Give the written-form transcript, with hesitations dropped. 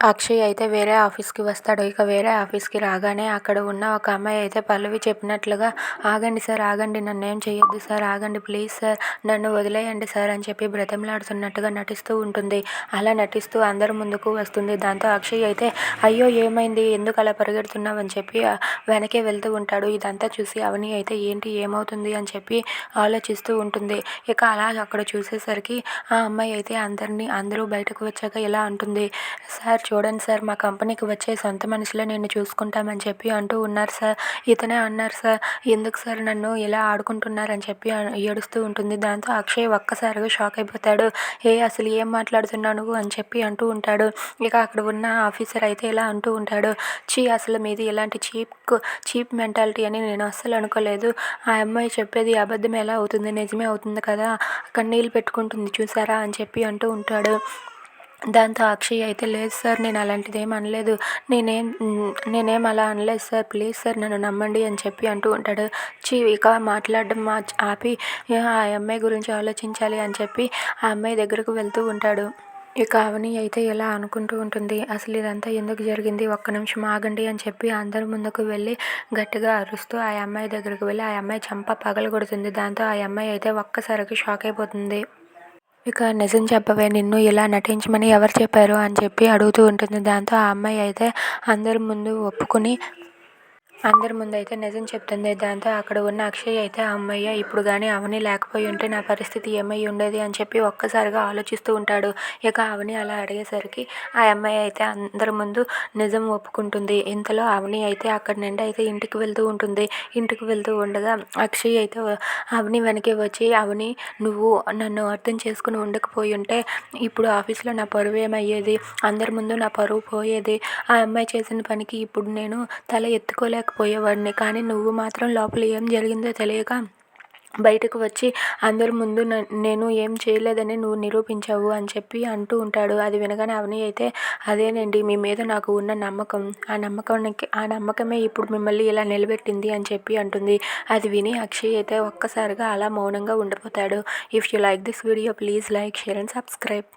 అక్షయ్ అయితే వేరే ఆఫీస్‌కి వస్తాడు. ఇక వేరే ఆఫీస్‌కి రాగానే అక్కడ ఉన్న ఒక అమ్మాయి అయితే పల్లవి చెప్పినట్లుగా "ఆగండి సార్, ఆగండి. నన్నేం చేయొద్దు సార్. ఆగండి ప్లీజ్ సార్. నన్ను వదిలేయండి సార్" అని చెప్పి బ్రతిమలాడుతున్నట్టుగా నటిస్తూ ఉంటుంది. అలా నటిస్తూ అందరి ముందుకు వస్తుంది. దాంతో అక్షయ్ అయితే "అయ్యో! ఏమైంది? ఎందుకు అలా పరిగెడుతున్నావు?" అని చెప్పి వెనకే వెళ్తూ ఉంటాడు. ఇదంతా చూసి అవని అయితే ఏంటి? ఏమవుతుంది? అని చెప్పి ఆలోచిస్తూ ఉంటుంది. ఇక అలా అక్కడ చూసేసరికి ఆ అమ్మాయి అయితే అందరూ బయటకు వచ్చాక ఇలా అంటుంది. "సార్ చూడండి సార్, మా కంపెనీకి వచ్చే సొంత మనుషులే నిన్ను చూసుకుంటామని చెప్పి అంటూ ఉన్నారు సార్. ఇతనే అన్నారు సార్. ఎందుకు సార్ నన్ను ఇలా ఆడుకుంటున్నారని చెప్పి ఏడుస్తూ ఉంటుంది. దాంతో అక్షయ్ ఒక్కసారిగా షాక్ అయిపోతాడు. అసలు ఏం మాట్లాడుతున్నావు నువ్వు అని చెప్పి అంటూ ఉంటాడు. ఇక అక్కడ ఉన్న ఆఫీసర్ అయితే ఇలా అంటూ ఉంటాడు. ఛీ, అసలు మీది ఇలాంటి చీప్ మెంటాలిటీ అని నేను అస్సలు అనుకోలేదు. ఆ అమ్మాయి చెప్పేది అబద్ధం ఎలా అవుతుంది? నిజమే అవుతుంది కదా! కన్నీళ్ళు పెట్టుకుంటుంది చూసారా అని చెప్పి అంటూ ఉంటాడు. దాంతో అక్షయ్ అయితే లేదు సార్, నేను అలాంటిదేం అనలేదు. నేనేం అలా అనలేదు సార్. ప్లీజ్ సార్ నన్ను నమ్మండి అని చెప్పి అంటూ ఉంటాడు. ఇక మాట్లాడడం ఆపి ఆ అమ్మాయి గురించి ఆలోచించాలి అని చెప్పి ఆ అమ్మాయి దగ్గరకు వెళ్తూ ఉంటాడు. ఇక అవని అయితే ఇలా అనుకుంటూ ఉంటుంది. అసలు ఇదంతా ఎందుకు జరిగింది? ఒక్క నిమిషం ఆగండి అని చెప్పి అందరి ముందుకు వెళ్ళి గట్టిగా అరుస్తూ ఆ అమ్మాయి దగ్గరకు వెళ్ళి ఆ అమ్మాయి చెంప పగలగొడుతుంది. దాంతో ఆ అమ్మాయి అయితే ఒక్కసారికి షాక్ అయిపోతుంది. ఇక నిజం చెప్పవే, నిన్ను ఇలా నటించమని ఎవరు చెప్పారు అని చెప్పి అడుగుతూ ఉంటుంది. దాంతో ఆ అమ్మాయి అయితే అందరి ముందు ఒప్పుకొని అందరి ముందైతే నిజం చెప్తుంది. దాంతో అక్కడ ఉన్న అక్షయ్ అయితే హమ్మయ్య! ఇప్పుడు గానీ అవని లేకపోయి ఉంటే నా పరిస్థితి ఏమై ఉండేది అని చెప్పి ఒక్కసారిగా ఆలోచిస్తూ ఉంటాడు. ఇక అవని అలా అడిగేసరికి ఆ అమ్మాయి అయితే అందరి ముందు నిజం ఒప్పుకుంటుంది. ఇంతలో అవని అయితే అక్కడి నుండి అయితే ఇంటికి వెళ్తూ ఉంటుంది. ఇంటికి వెళ్తూ ఉండగా అక్షయ్ అయితే అవని వెనకే వచ్చి "అవని, నువ్వు నన్ను అర్థం చేసుకుని ఉండకపోయి ఉంటే ఇప్పుడు ఆఫీస్‌లో నా పరువు ఏమయ్యేది? అందరి ముందు నా పరువు పోయేది. ఆ అమ్మాయి చేసిన పనికి ఇప్పుడు నేను తల ఎత్తుకోలేకపోయేవాడిని. కానీ నువ్వు మాత్రం లోపల ఏం జరిగిందో తెలియక బయటకు వచ్చి అందరి ముందు నేను ఏం చేయలేదని నువ్వు నిరూపించావు" అని చెప్పి అంటూ ఉంటాడు. అది వినగానే అవని అయితే "అదేనండి మీ మీద నాకు ఉన్న నమ్మకం. ఆ నమ్మకమే ఇప్పుడు మిమ్మల్ని ఇలా నిలబెట్టింది" అని చెప్పి అంటుంది. అది విని అక్షయ్ అయితే ఒక్కసారిగా అలా మౌనంగా ఉండిపోతాడు. If you like this video please like, share and subscribe.